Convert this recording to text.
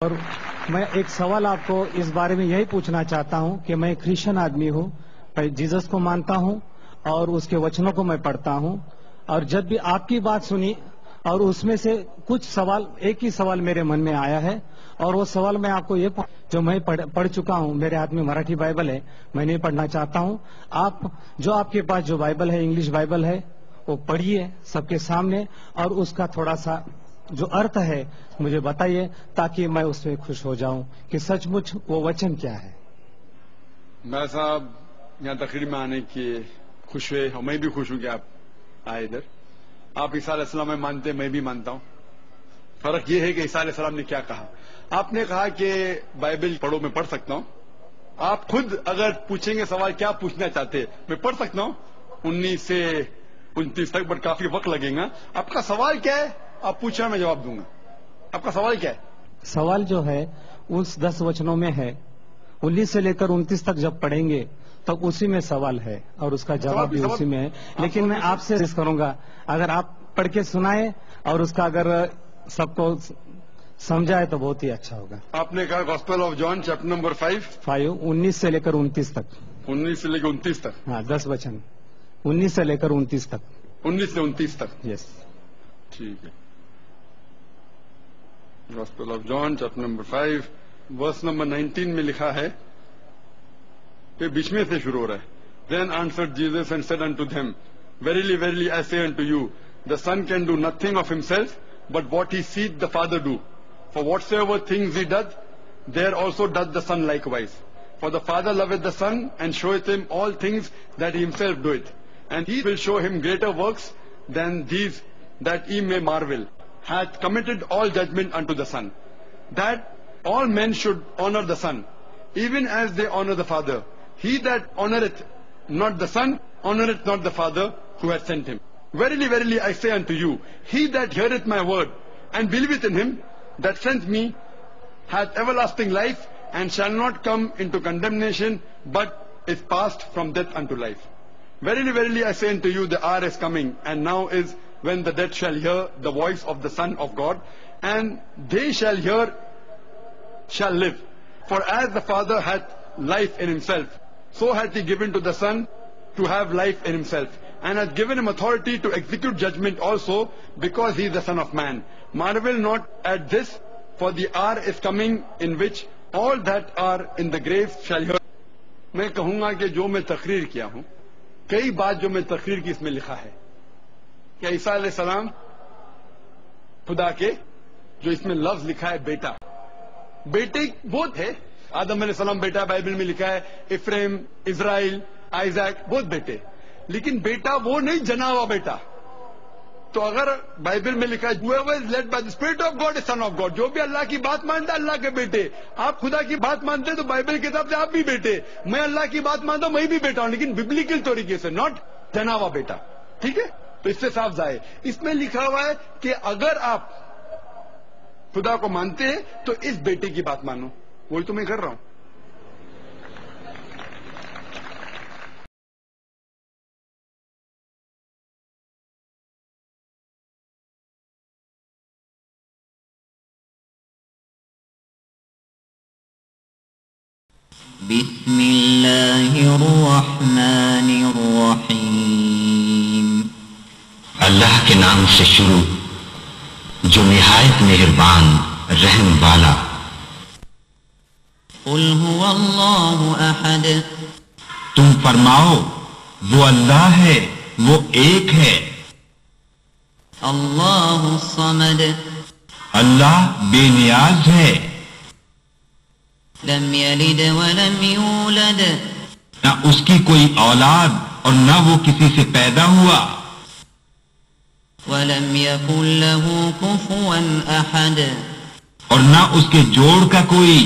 اور میں ایک سوال آپ کو اس بارے میں یہی پوچھنا چاہتا ہوں کہ میں کرسچن آدمی ہوں، جیزس کو مانتا ہوں اور اس کے وچنوں کو میں پڑھتا ہوں، اور جب بھی آپ کی بات سنی اور اس میں سے کچھ سوال، ایک ہی سوال میرے من میں آیا ہے، اور وہ سوال میں آپ کو یہ جو میں پڑھ چکا ہوں، میرے ہاتھ میں مراٹھی بائبل ہے، میں نہیں پڑھنا چاہتا ہوں، آپ کے پاس جو بائبل ہے، انگلش بائبل ہے، وہ پڑھیے سب کے سامنے اور اس کا تھوڑا سا جو ارتھ ہے مجھے بتائیے تاکہ میں اس سے خوش ہو جاؤں کہ سچ مچ وہ وچن کیا ہے۔ میں صاحب یہاں تقریر میں آنے کی خوش ہوئے، اور میں بھی خوش ہوں کہ آپ آئے ادھر۔ آپ عیسیٰ علیہ السلام میں مانتے، میں بھی مانتا ہوں۔ فرق یہ ہے کہ عیسیٰ علیہ السلام نے کیا کہا۔ آپ نے کہا کہ بائبل پڑھو، میں پڑھ سکتا ہوں۔ آپ خود اگر پوچھیں گے سوال کیا پوچھنا چاہتے، میں پڑھ سکتا ہوں 19 سے 29 تک، بٹ کافی وقت لگے گا۔ آپ کا سوال کیا ہے؟ آپ پوچھیں، میں جواب دوں گا۔ آپ کا سوال کیا ہے؟ سوال جو ہے اس 10 وچنوں میں ہے، 19 سے لے کر 29 تک جب پڑھیں گے تو اسی میں سوال ہے اور اس کا جواب بھی اسی میں ہے، لیکن میں آپ سے عرض کروں گا اگر آپ پڑھ کے سنائیں اور اس کا اگر سب کو سمجھائے تو بہت ہی اچھا ہوگا۔ آپ نے کہا gospel of John chapter number 5، 19 سے لے کر 29 تک۔ 19 سے لے کر 29 تک؟ ہاں، 10 وچن 19 سے لے کر 29 تک۔ 19 سے 29 تک، یس، ٹھیک ہے۔ Gospel of John chapter number 5 verse number 19 میں لکھا ہے، یہ بیچ میں سے شروع ہو رہا ہے۔ Then answered Jesus and said unto them, Verily, verily, I say unto you, the Son can do nothing of himself, but what he seeth the Father do. For whatsoever things he doth, there also doth the Son likewise. For the Father loveth the Son, and showeth him all things that he himself doeth. And he will show him greater works than these, that ye may marvel. Hath committed all judgment unto the Son, that all men should honor the Son, even as they honor the Father. He that honoreth not the Son, honoreth not the Father who hath sent him. Verily, verily, I say unto you, he that heareth my word, and believeth in him that sent me, hath everlasting life, and shall not come into condemnation, but is passed from death unto life. Verily, verily, I say unto you, the hour is coming, and now is, when the dead shall hear the voice of the Son of God, and they shall live. For as the Father hath life in himself, so hath he given to the Son to have life in himself, and hath given him authority to execute judgment also, because he is the Son of Man. Marvel not at this, for the hour is coming in which all that are in the grave shall hear. میں کہوں گا کہ جو میں تقریر کیا ہوں، کئی بات جو میں تقریر کی اس میں لکھا ہے کہ عیسیٰ علیہ السلام خدا کے، جو اس میں لفظ لکھا ہے بیٹا، بیٹے بہت ہے۔ آدم علیہ السلام بیٹا بائبل میں لکھا ہے، افریم، اسرائیل، آئزیک، بہت بیٹے، لیکن بیٹا وہ نہیں جنا ہوا بیٹا۔ تو اگر بائبل میں لکھا ہے whoever is led by the Spirit of God is son of God، جو بھی اللہ کی بات مانتا ہے اللہ کے بیٹے۔ آپ خدا کی بات مانتے تو بائبل کے حساب سے آپ بھی بیٹے، میں اللہ کی بات مانتا ہوں، میں بھی بیٹا ہوں، لیکن ببلیکل طریقے سے، ناٹ جنا ہوا بیٹا، ٹھیک ہے؟ تو اس سے صاف ظاہر، اس میں لکھا ہوا ہے کہ اگر آپ خدا کو مانتے ہیں تو اس بیٹے کی بات مانو، وہی تو میں کر رہا ہوں۔ بسم اللہ الرحمن الرحیم، اللہ کے نام سے شروع جو نہایت مہربان رحم والا۔ قل هو اللہ احد، تم فرماؤ وہ اللہ ہے، وہ ایک ہے۔ اللہ الصمد، اللہ بے نیاز ہے، لم یلد ولم یولد، نہ اس کی کوئی اولاد اور نہ وہ کسی سے پیدا ہوا، ولم یکن له کفوا احد، اور نہ اس کے جوڑ کا کوئی۔